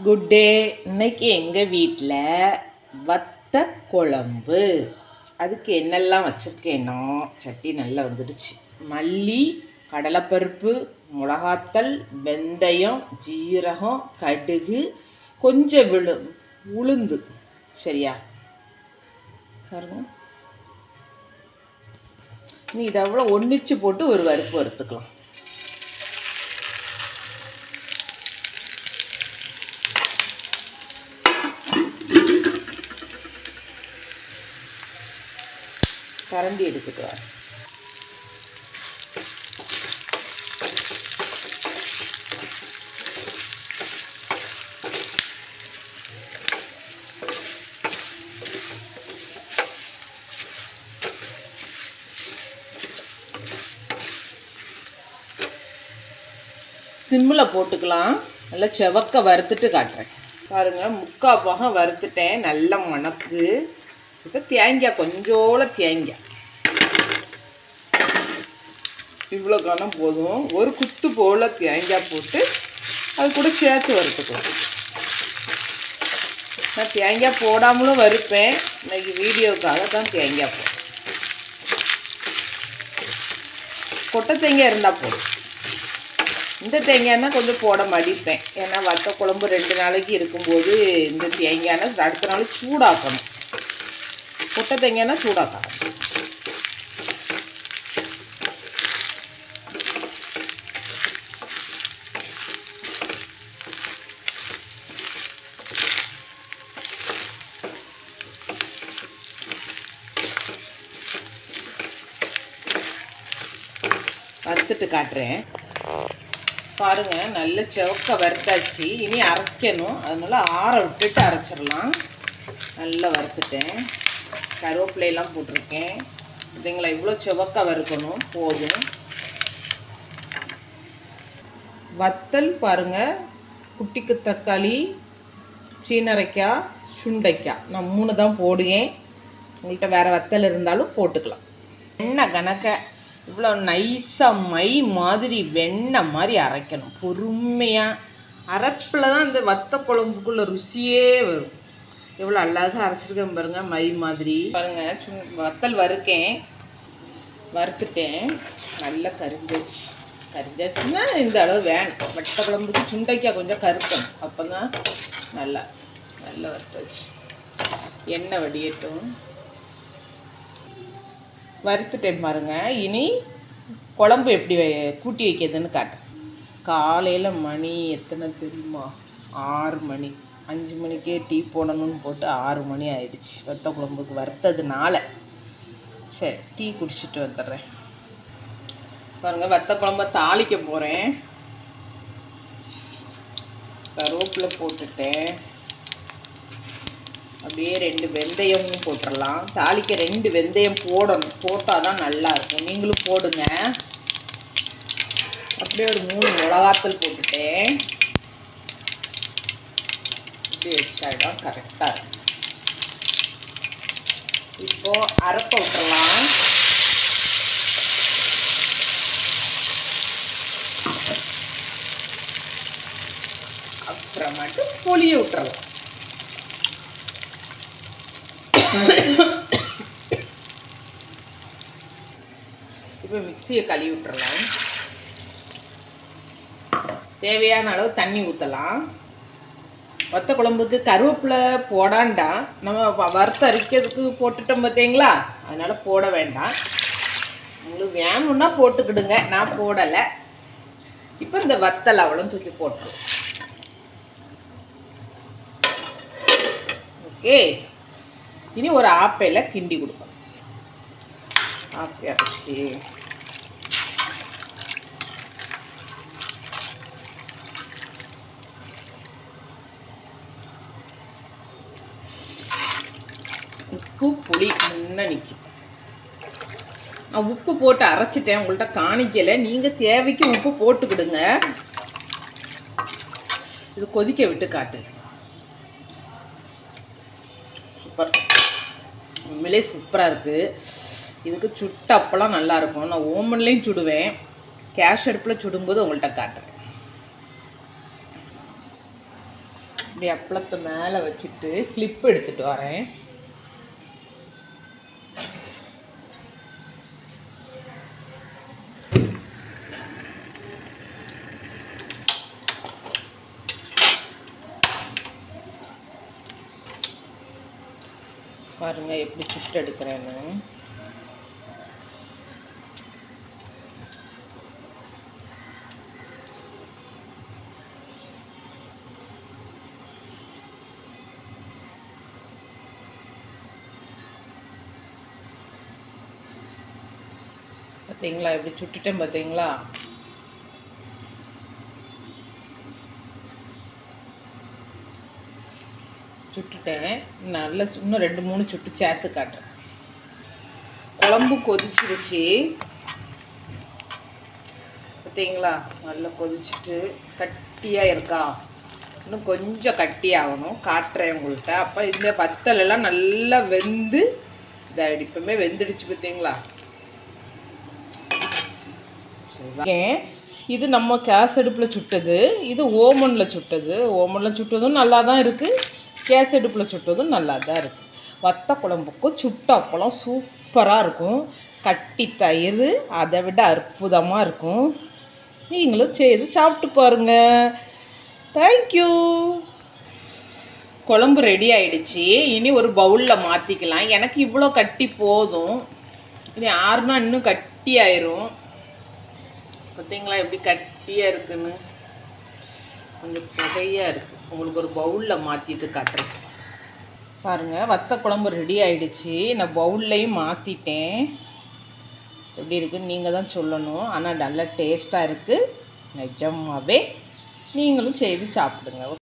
Good day. இன்னைக்கு எங்கள் வீட்டில் வத்த குழம்பு. அதுக்கு என்னெல்லாம் வச்சுருக்கேன்னா, சட்டி நல்லா வந்துடுச்சு. மல்லி, கடலைப்பருப்பு, மிளகாத்தல், வெந்தயம், ஜீரகம், கடுகு, கொஞ்சம் உளுந்து. சரியா பாருங்க. நீ இதை அவ்வளோ ஒன்றிச்சு போட்டு ஒரு வறுப்பு வறுத்துக்கலாம். கரண்டி எடுத்துக்குவார். சிம்மில் போட்டுக்கலாம். நல்லா செவக்க வறுத்துட்டு காட்டுறேன் பாருங்கள். முக்கால் பாகம் வறுத்துட்டேன். நல்ல மணக்கு. இப்போ தேங்காய், கொஞ்சோல தேங்காய், இவ்வளோ கணம் போதும். ஒரு குத்து போல் தேங்காய் போட்டு அது கூட சேர்த்து வறுத்துக்கலாம். நான் தேங்காய் போடாமலும் வறுப்பேன். இன்னைக்கு வீடியோவுக்காக தான் தேங்காய் போடுறேன். கொட்டை தேங்காய் இருந்தால் போதும். இந்த தேங்காய்னா கொஞ்சம் போட மடிப்பேன். ஏன்னா வத்த குழம்பு 2 நாளைக்கு இருக்கும்போது இந்த தேங்காய்னா அடுத்த நாள் சூடாக்கணும். கொட்டை தேங்காய்னா சூடாக்கணும். வறுத்துட்டு காட்டுறேன் பாருங்கள். நல்ல செவக்க வறுத்தாச்சு. இனி அரைக்கணும். அதனால ஆற விட்டுட்டு அரைச்சிடலாம். நல்லா வறுத்துட்டேன். கருவேப்பிலையெல்லாம் போட்டிருக்கேன். இதுங்களை இவ்வளோ செவக்க வறுக்கணும் போதும். வத்தல் பாருங்கள். குட்டிக்கு தக்காளி, சீனரைக்காய், சுண்டைக்காய், நான் 3 தான் போடுவேன். உங்கள்கிட்ட வேறு வத்தல் இருந்தாலும் போட்டுக்கலாம். என்ன கணக்க இவ்வளோ நைஸாக மை மாதிரி வெண்ணெய் மாதிரி அரைக்கணும். பொறுமையாக அரைப்பில் தான் இந்த வத்த குழம்புக்குள்ளே ருசியே வரும். எவ்வளோ அழகாக அரைச்சிருக்கேன் பாருங்கள். மை மாதிரி பாருங்கள். வத்தல் வறுத்துட்டேன். நல்லா கரிஞ்சாச்சுன்னா இந்த அளவு வேணும். வத்த குழம்புக்கு சுண்டைக்காய் கொஞ்சம் கருக்கணும். அப்போ தான் நல்லா வறுத்தாச்சு. எண்ணெய் வடியட்டும். வறுத்துட்டேன் பாருங்கள். இனி குழம்பு எப்படி கூட்டி வைக்கிறதுன்னு காட்டு. காலையில் மணி எத்தனை தெரியுமா? 6 மணி. 5 மணிக்கே டீ போடணும்னு போட்டு 6 மணி ஆயிடுச்சு. வத்த குழம்புக்கு வறுத்ததுனால. சரி, டீ குடிச்சிட்டு வந்துடுறேன் பாருங்கள். வத்த குழம்ப தாளிக்க போகிறேன். கருவேப்பிலை போட்டுட்டேன். அப்படியே 2 வெந்தயமும் போட்டுடலாம். தாளிக்க 2 வெந்தயம் போடணும். போட்டால் தான் நல்லாயிருக்கும். நீங்களும் போடுங்க. அப்படியே ஒரு 3 மிளகாத்தல் போட்டுட்டேன். இப்படி வச்சாதான் கரெக்டாக இருக்கும். இப்போது அரைப்ப விட்டுறலாம். அப்புறமாட்டு புளிய விட்டுறலாம். இப்போ மிக்சியை கழுவி விட்டுறலாம். தேவையான அளவு தண்ணி ஊற்றலாம். வத்த குழம்புக்கு கருவேப்பிலை போடாண்டா. நம்ம வறுத்து அரைக்கிறதுக்கு போட்டுட்டோம் பார்த்தீங்களா, அதனால் போட வேண்டாம். உங்களுக்கு வேணும்னா போட்டுக்கிடுங்க. நான் போடலை. இப்போ இந்த வத்தல் அவ்வளோ தூக்கி போட்டுருவோம். ஓகே. இனி ஒரு ஆப்பையில் கிண்டி கொடுப்போம். ஆப்பை அரைச்சி உப்பு புளி முன்ன நிற்கும். நான் உப்பு போட்டு அரைச்சிட்டேன். உங்கள்கிட்ட காணிக்கலை. நீங்கள் தேவைக்கு உப்பு போட்டுக்கிடுங்க. இது கொதிக்க விட்டு காட்டு. சூப்பர். உண்மையிலே சூப்பராக இருக்குது. இதுக்கு சுட்ட அப்பெல்லாம் நல்லாயிருக்கும். நான் ஓமன்லேயும் சுடுவேன். கேஷ் அடுப்பில் சுடும்போது உங்கள்கிட்ட காட்டுறேன். இப்படி அப்பளத்தை மேலே வச்சுட்டு கிளிப் எடுத்துகிட்டு வரேன். பாருங்கள் எப்படி சுட்டு எடுக்கிறேன்னு. பார்த்தீங்களா எப்படி சுட்டுட்டேன் பார்த்தீங்களா? சுட்டுட்டேன். நல்லா இன்னும் 2-3 சுட்டு சேர்த்து காட்டுறேன். குழம்பு கொதிச்சிருச்சு பார்த்தீங்களா? நல்லா கொதிச்சுட்டு கட்டியாக இருக்கா? இன்னும் கொஞ்சம் கட்டியாகணும், காட்டுறேன் உங்கள்கிட்ட. அப்போ இந்த வத்தலெல்லாம் நல்லா வெந்து இதாகிடும். இப்போமே வெந்துடுச்சு பார்த்தீங்களா? இது நம்ம கேஸ் அடுப்பில் சுட்டது, இது ஓமனில் சுட்டது. ஓமனில் சுட்டதும் நல்லா தான் இருக்குது, கேஸ் அடுப்பில் சுட்டதும் நல்லா தான் இருக்குது. வத்த குழம்புக்கும் சுட்ட அப்பளம் சூப்பராக இருக்கும். கட்டி தயிர் அதை விட அற்புதமாக இருக்கும். நீங்களும் செய்து சாப்பிட்டு பாருங்கள். தேங்க்யூ. குழம்பு ரெடி ஆகிடுச்சி. இனி ஒரு பவுலில் மாற்றிக்கலாம். எனக்கு இவ்வளோ கட்டி போதும். இனி ஆறுனா இன்னும் கட்டி ஆயிரும். பார்த்தீங்களா எப்படி கட்டியாக இருக்குன்னு? கொஞ்சம் புகையாக இருக்குது. உங்களுக்கு ஒரு பவுலில் மாற்றிட்டு காட்டுறேன் பாருங்கள். வத்த குழம்பு ரெடி ஆகிடுச்சி. நான் பவுல்லையும் மாற்றிட்டேன். எப்படி இருக்குன்னு நீங்கள் தான் சொல்லணும். ஆனால் நல்லா டேஸ்ட்டாக இருக்குது நிஜமாகவே. நீங்களும் செய்து சாப்பிடுங்க.